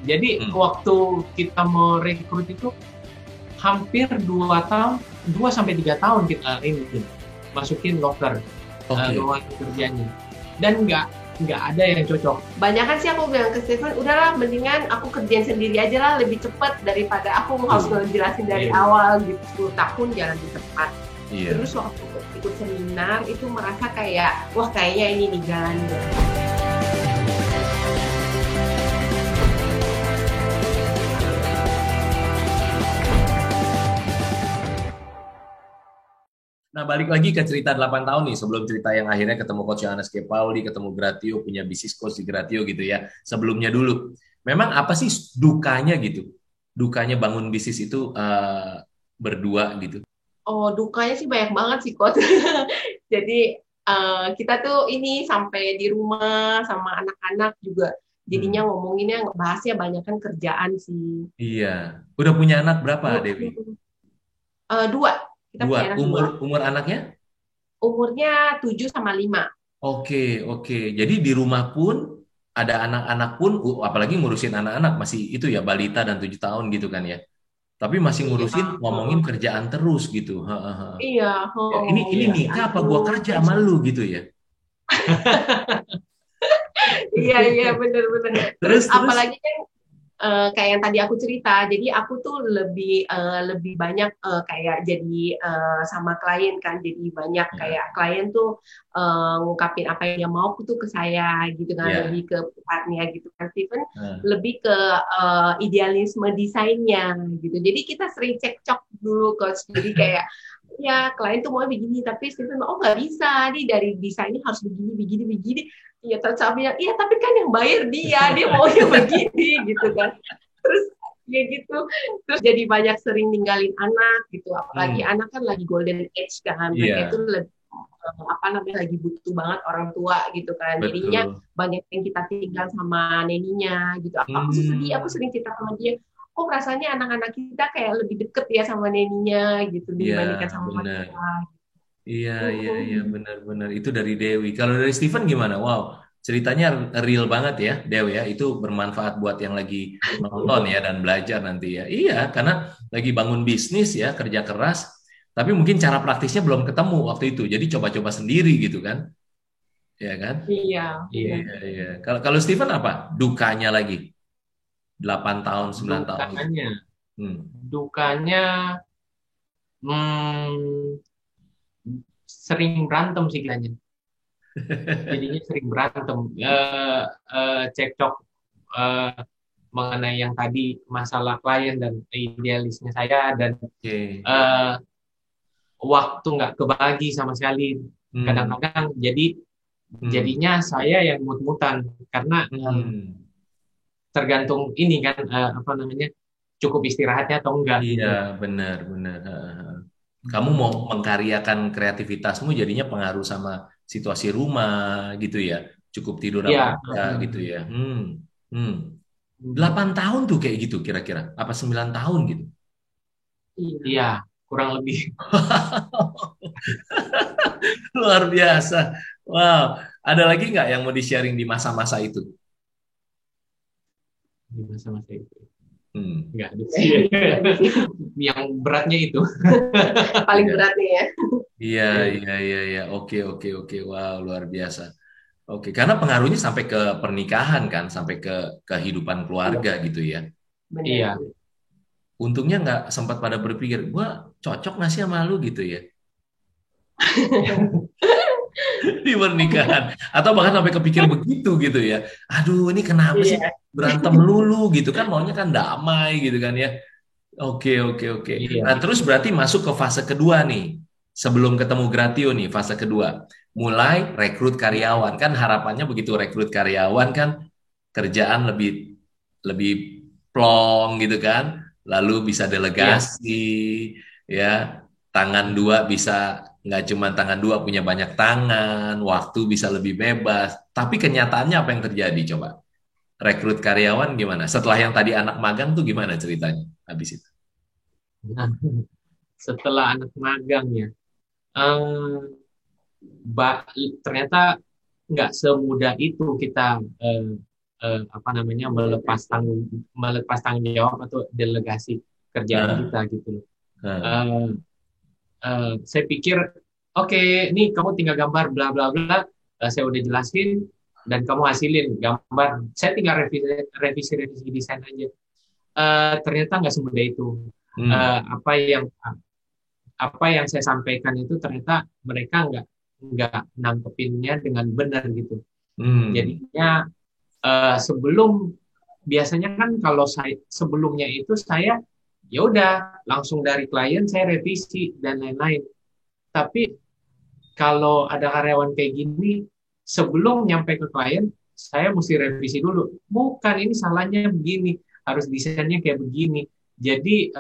Jadi Hmm. waktu kita merekrut itu hampir 2 tahun, 2 sampai 3 tahun kita ini masukin loker Oke. lowongan kerjanya. Dan nggak ada yang cocok. Banyakan sih aku bilang ke Stephen, udahlah mendingan aku kerjain sendiri aja lah, lebih cepat daripada aku harus Tuh. ngejelasin dari Iya, awal gitu. 10 tahun jalan di tempat. Iya. Terus waktu ikut seminar itu merasa kayak, wah kayaknya ini nih jalannya. Nah, balik lagi ke cerita 8 tahun nih, sebelum cerita yang akhirnya ketemu Coach Yohanes K. Pauli, ketemu Gratio, punya bisnis coach di Gratio gitu ya. Sebelumnya dulu, memang apa sih dukanya gitu? Dukanya bangun bisnis itu berdua gitu. Oh, dukanya sih banyak banget sih, Coach. Jadi kita tuh ini sampai di rumah sama anak-anak juga jadinya Hmm. ngomonginnya bahasnya banyak kan kerjaan sih. Iya. Udah punya anak berapa, Dewi? Dua, kita Dua. punya anak Umur dua. umur anaknya? Umurnya 7 sama 5. Oke, oke. Jadi di rumah pun ada anak-anak pun, apalagi ngurusin anak-anak masih itu ya balita dan 7 tahun gitu kan ya. Tapi masih Iya, ngurusin ngomongin kerjaan terus gitu. Ha, ha, ha. iya, Ya, ini iya. nikah kerjaan apa gua kerja sama terus. lu gitu ya. Iya, iya, bener-bener. Terus Terus. apalagi kan kayak yang tadi aku cerita, jadi aku tuh lebih banyak kayak jadi sama klien kan, jadi banyak Ya, kayak klien tuh ngungkapin apa yang dia mau tuh ke saya gitu kan, lebih ya. ke partnya gitu kan, Steven Nah, lebih ke idealisme desainnya gitu. Jadi kita sering cekcok dulu coach, jadi kayak ya klien tuh mau begini tapi Steven oh nggak bisa nih dari desainnya harus begini begini begini. Iya, terus saya bilang, iya tapi kan yang bayar dia maunya begini gitu kan. Terus ya gitu, terus jadi banyak sering ninggalin anak gitu. Apalagi hmm, anak kan lagi golden age kan, mereka itu iya, lebih, apa namanya lagi butuh banget orang tua gitu kan. Jadinya betul. banyak yang kita tinggal sama neninya gitu. Aku sih sedih, aku Hmm, sering cerita sama dia. Kok rasanya anak-anak kita kayak lebih deket ya sama neninya gitu iya, dibandingkan sama benar. kita. Iya, iya, iya, Mm-mm. benar-benar. Itu dari Dewi. Kalau dari Steven gimana? Wow, ceritanya real banget ya, Dewi ya. Itu bermanfaat buat yang lagi nonton ya dan belajar nanti ya. Iya, karena lagi bangun bisnis ya, kerja keras. Tapi mungkin cara praktisnya belum ketemu waktu itu. Jadi coba-coba sendiri gitu kan. Iya kan? Iya, Iya, benar. iya. Kalau kalau Steven apa? Dukanya lagi. 8 tahun, 9 tahun gitu. Dukanya, Hmm. dukanya hmm, sering berantem sih kayaknya. Jadinya sering berantem. Cekcok eh, mengenai yang tadi masalah klien dan idealisnya saya dan Oke. eh, waktu nggak kebagi sama sekali. Hmm. Kadang-kadang Hmm. jadinya saya yang mut-mutan karena Hmm. tergantung ini kan apa namanya cukup istirahatnya atau enggak Iya, gitu. benar, benar. Ha, ha, ha. Kamu mau mengkaryakan kreativitasmu jadinya pengaruh sama situasi rumah gitu ya. Cukup tidur apa Iya, enggak gitu ya. Hmm. 8 tahun tuh kayak gitu kira-kira. Apa 9 tahun gitu. Iya. iya kurang lebih Luar biasa. Wow. Ada lagi nggak yang mau di-sharing di masa-masa itu? di masa-masa itu. Hmm. Enggak ada sih. Yang beratnya itu. Paling Iya, berat nih ya. iya, iya, iya, iya. Oke, oke, oke. Wow, luar biasa. Oke, karena pengaruhnya sampai ke pernikahan kan, sampai ke kehidupan Iya, keluarga gitu ya. benar. Iya, Untungnya nggak sempat pada berpikir, gua cocok nggak sih sama lu gitu ya di pernikahan. Atau bahkan sampai kepikir begitu gitu ya. Aduh, ini kenapa sih Iya. berantem lulu gitu kan? Maunya kan damai gitu kan ya. Oke, oke, oke. iya. Nah, terus berarti masuk ke fase kedua nih. Sebelum ketemu Gratio nih, fase kedua. Mulai rekrut karyawan. Kan harapannya begitu rekrut karyawan kan kerjaan lebih lebih plong gitu kan. Lalu bisa Iya. delegasi ya. Tangan dua bisa nggak cuma tangan dua punya banyak tangan, waktu bisa lebih bebas. Tapi kenyataannya apa yang terjadi coba? Rekrut karyawan gimana? Setelah yang tadi anak magang tuh gimana ceritanya habis itu? Nah, setelah anak magang ya, eh, ba- ternyata nggak semudah itu kita eh, apa namanya melepas tanggung jawab atau delegasi kerjaan Nah, kita gitu loh. nah. Eh, saya pikir oke, nih kamu tinggal gambar bla bla bla. Saya udah jelasin dan kamu hasilin gambar. Saya tinggal revisi desain aja. Ternyata nggak semudah itu. Hmm, Eh, apa yang saya sampaikan itu ternyata mereka nggak nangkepinnya dengan benar gitu. hmm, Jadinya sebelum biasanya kan kalau saya sebelumnya itu saya ya udah langsung dari klien saya revisi dan lain-lain. Tapi kalau ada karyawan kayak gini, sebelum nyampe ke klien, saya mesti revisi dulu. Bukan, ini salahnya begini, harus desainnya kayak begini. Jadi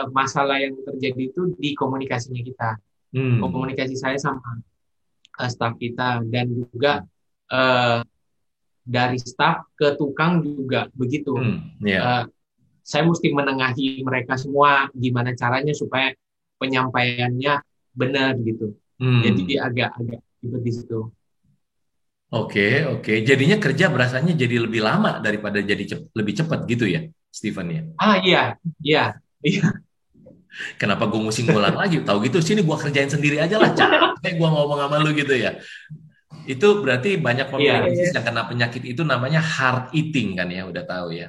masalah yang terjadi itu di komunikasinya kita, hmm, komunikasi saya sama staf kita, dan juga eh, dari staf ke tukang juga begitu. ya, Eh, saya mesti menengahi mereka semua, gimana caranya supaya penyampaiannya benar gitu. Jadi hmm. agak-agak ribet di situ. Oke, oke. Jadinya kerja berasanya jadi lebih lama daripada jadi lebih cepat gitu ya, Steven ya. Iya, iya, iya, Kenapa gue mesti ngulang lagi? Tahu gitu, sini gue kerjain sendiri aja lah. Capek gue ngomong sama lu gitu ya. Itu berarti banyak pemilik iya. bisnis yang kena penyakit itu namanya hard eating kan ya, udah tahu ya.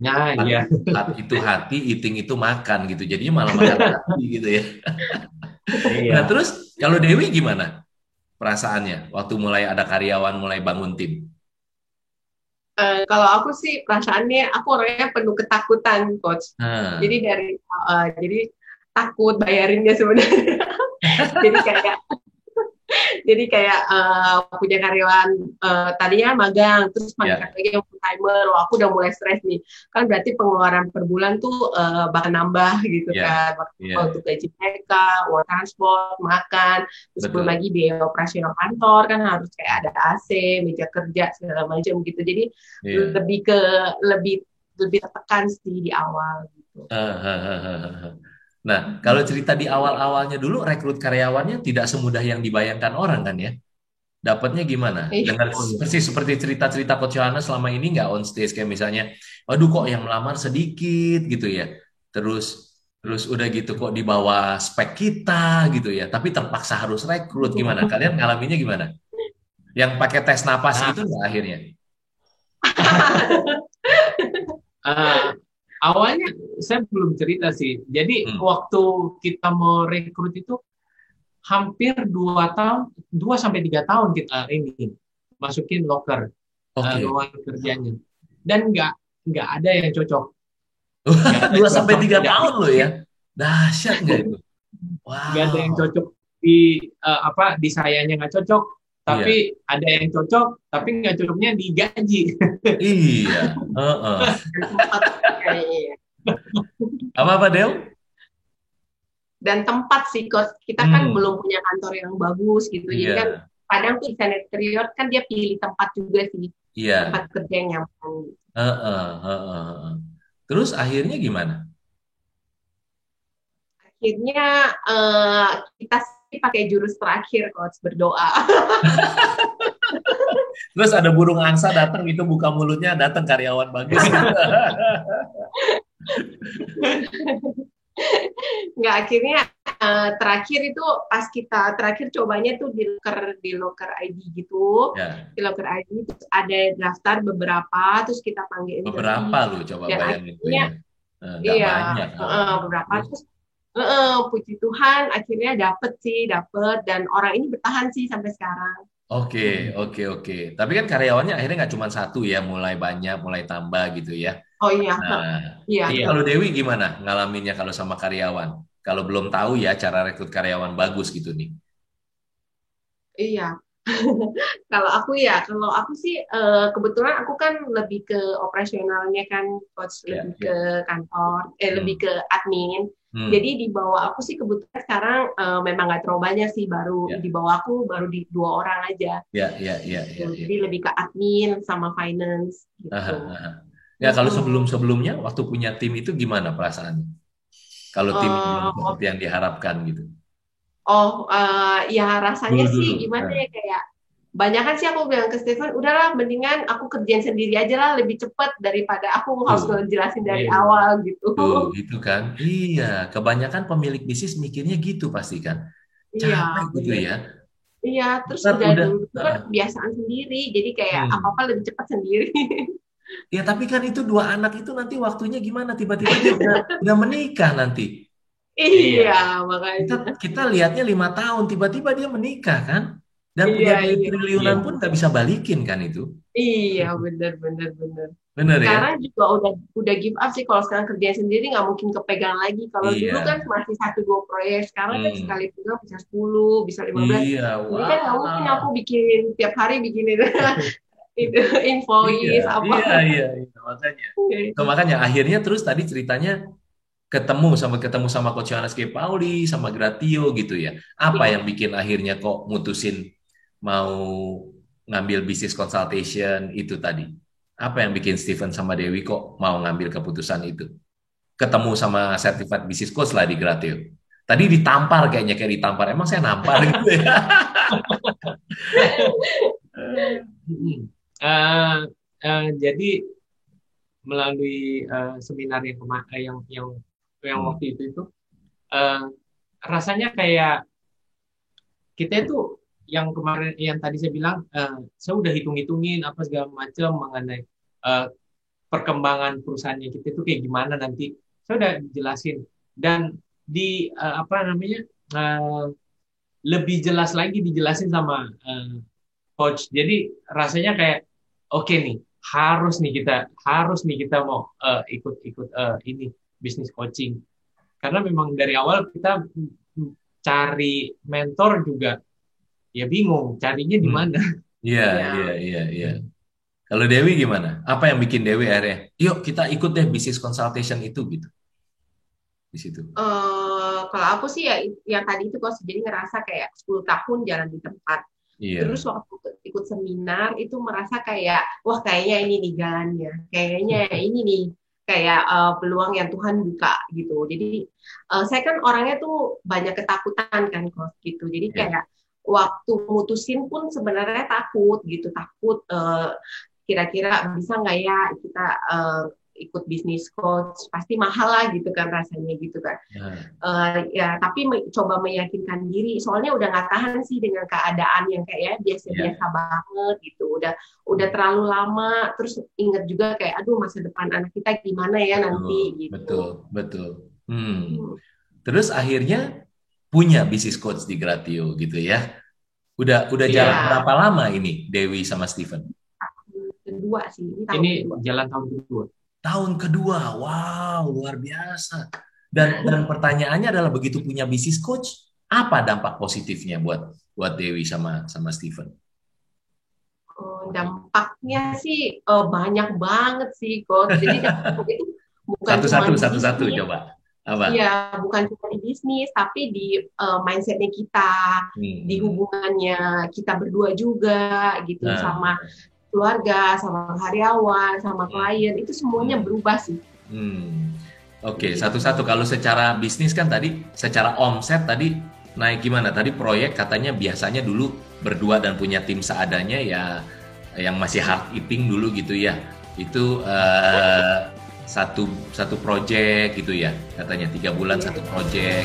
Nah, Hard, iya, hard itu hati, eating itu makan gitu. Jadinya malah makan hati gitu ya. Nah iya. terus kalau Dewi gimana perasaannya waktu mulai ada karyawan mulai bangun tim? Kalau aku sih perasaannya aku orangnya penuh ketakutan, coach. Jadi Nah, jadi takut bayarinnya sebenarnya. Jadi kayak punya karyawan tadinya magang terus mangkat ya, lagi yang full timer. Wah, aku udah mulai stres nih. Kan berarti pengeluaran per bulan tuh bakal nambah gitu ya, kan. ya, Untuk gaji mereka, uang transport, makan, terus belum betul. lagi biaya operasional kantor kan harus kayak ada AC, meja kerja segala macam gitu. Jadi Iya. lebih ke lebih lebih tertekan sih di awal gitu. Hahaha. Nah, kalau cerita di awal-awalnya dulu rekrut karyawannya tidak semudah yang dibayangkan orang kan ya? Dapatnya gimana? Iya. Dengan Oh, iya. persis seperti cerita-cerita Coach Yohana selama ini nggak on stage kayak misalnya, aduh kok yang melamar sedikit gitu ya. Terus terus udah gitu kok di bawah spek kita gitu ya. Tapi terpaksa harus rekrut gimana? Kalian ngalaminnya gimana? Yang pakai tes napas Nah, gitu nggak akhirnya? eh, awalnya saya belum cerita sih. Jadi Hmm. waktu kita mau rekrut itu hampir 2 tahun, 2 sampai 3 tahun kita ini masukin loker, Oke. lowongan kerjanya, dan nggak ada yang cocok, nggak ada Dua yang sampai cocok tiga dari tahun loh ya. Dahsyat nggak itu? nggak ada yang Wow. cocok di di sayanya nggak cocok, tapi Iya. ada yang cocok, tapi nggak cocoknya di gaji. Iya. Heeh. Dan tempat kayaknya. Apa-apa, Del? Dan tempat sih, coach. Kita kan Hmm. belum punya kantor yang bagus gitu. Jadi kan Iya. kadang tuh desain interior kan dia pilih tempat juga sih, tempat Iya. kerja yang nyaman. Heeh, heeh, heeh. Terus akhirnya gimana? Akhirnya kita sih pakai jurus terakhir, coach, berdoa. Terus ada burung angsa datang itu buka mulutnya datang karyawan bagus gitu. Nggak, akhirnya terakhir itu pas kita terakhir cobanya tuh di loker ID gitu, Ya, di loker ID terus ada daftar beberapa terus kita panggil beberapa interview lu coba dan bayangin tuh akhirnya ya. Nggak iya banyak loh. beberapa Terus, terus puji Tuhan akhirnya dapet dan orang ini bertahan sih sampai sekarang. oke, oke, oke. Tapi kan karyawannya akhirnya nggak cuma satu ya, mulai banyak, mulai tambah gitu ya. Oh iya, Nah, iya. itu Iya. kalau Dewi gimana ngalaminnya kalau sama karyawan? Kalau belum tahu ya cara rekrut karyawan bagus gitu nih. Iya. Kalau aku sih kebetulan aku kan lebih ke operasionalnya kan, coach, Ya, lebih ke ya. kantor, lebih Hmm, ke admin. Jadi hmm, di bawah aku sih kebetulan sekarang memang nggak terlalu banyak sih, baru di ya, bawah aku baru di 2 orang aja. ya, ya, ya, Gitu. ya, ya. Jadi lebih ke admin sama finance Aha, gitu. aha. Ya kalau Mm-mm. sebelum-sebelumnya waktu punya tim itu gimana perasaannya? Kalau timnya belum Eh, seperti yang diharapkan gitu. ya rasanya sih Dulu-dulu. gimana Nah, ya kayak banyak kan sih aku bilang ke Stephen, udahlah mendingan aku kerjain sendiri aja lah, lebih cepat daripada aku harus Tuh, ngejelasin dari Iya, awal gitu. tuh, gitu kan. Iya, kebanyakan pemilik bisnis mikirnya gitu pasti kan. Iya, Capek gitu bener. ya. Iya, terus Ntar udah udah, dulu kan heeh. kebiasaan sendiri, jadi kayak Hmm. apa-apa lebih cepat sendiri. Ya tapi kan itu dua anak itu nanti waktunya gimana? Tiba-tiba dia udah menikah nanti. Iya, iya, Kita makanya. kita lihatnya 5 tahun, tiba-tiba dia menikah kan, dan Iya, punya duit iya. triliunan iya, pun nggak bisa balikin kan itu, Iya, bener, bener, bener. bener ya? Sekarang juga udah give up sih kalau sekarang kerja sendiri nggak mungkin kepegang lagi. Kalau dulu kan Iya, masih satu dua proyek, sekarang kan hmm. sekali pegang bisa 10, bisa 15. Iya, Jadi kan nggak mungkin aku wah, bikin tiap hari bikin itu iya, invoice apa. iya, iya, iya, makanya. So, makanya akhirnya terus tadi ceritanya ketemu sama Coach Yohanes K. Pauli, sama Gratio gitu ya. Apa yang bikin akhirnya kok mutusin mau ngambil bisnis consultation itu tadi? Apa yang bikin Steven sama Dewi kok mau ngambil keputusan itu? Ketemu sama certified business coach lah di Gratio. Tadi ditampar kayaknya kayak ditampar. Emang saya nampar gitu ya? Mm-mm. Eh, jadi melalui seminar yang Hmm, waktu itu eh, rasanya kayak kita itu yang kemarin yang tadi saya bilang saya udah hitung-hitungin apa segala macam mengenai eh, perkembangan perusahaannya kita itu kayak gimana nanti saya udah jelasin dan di apa namanya eh, lebih jelas lagi dijelasin sama coach. Jadi rasanya kayak oke nih, harus nih kita mau ikut-ikut ini bisnis coaching. Karena memang dari awal kita cari mentor juga ya bingung carinya di hmm. mana. Iya, iya, Ya. iya, iya. Kalau Dewi gimana? Apa yang bikin Dewi akhirnya, yuk kita ikut deh bisnis consultation itu gitu di situ. Kalau aku sih ya yang tadi itu kok jadi ngerasa kayak 10 tahun jalan di tempat. Terus Iya. waktu ikut seminar itu merasa kayak wah kayaknya ini nih jalannya. Kayaknya ini nih kayak peluang yang Tuhan buka gitu. Jadi saya kan orangnya tuh banyak ketakutan kan kok gitu. Jadi Iya. kayak waktu mutusin pun sebenarnya takut gitu, takut kira-kira bisa nggak ya kita ikut bisnis coach pasti mahal lah gitu kan rasanya gitu kan. Nah, Ya tapi coba meyakinkan diri soalnya udah nggak tahan sih dengan keadaan yang kayak biasa-biasa iya. banget gitu udah terlalu lama terus inget juga kayak aduh masa depan anak kita gimana ya Betul, nanti betul, gitu. betul. Hmm. Hmm, Terus akhirnya punya bisnis coach di Gratio gitu ya. Udah jalan Iya, berapa lama ini Dewi sama Steven? kedua sih ini tahun ini kedua. jalan tahun kedua. Tahun kedua. Wow, luar biasa. Dan pertanyaannya adalah begitu punya bisnis coach, apa dampak positifnya buat buat Dewi sama Steven? Dampaknya sih banyak banget sih coach. Jadi dampaknya itu bukan cuma Satu-satu, di satu-satu bisnis. coba. Apa? Iya, bukan cuma di bisnis, tapi di mindsetnya kita, di Hmm. hubungannya kita berdua juga, gitu, Nah, sama keluarga, sama karyawan, sama hmm. klien, itu semuanya Hmm. berubah sih. Hmm. Oke, Gitu. satu-satu. Kalau secara bisnis kan tadi, secara omset tadi naik gimana? Tadi proyek katanya biasanya dulu berdua dan punya tim seadanya ya, yang masih hard eating dulu gitu ya. Itu satu satu proyek gitu ya, katanya 3 bulan Iya. satu proyek.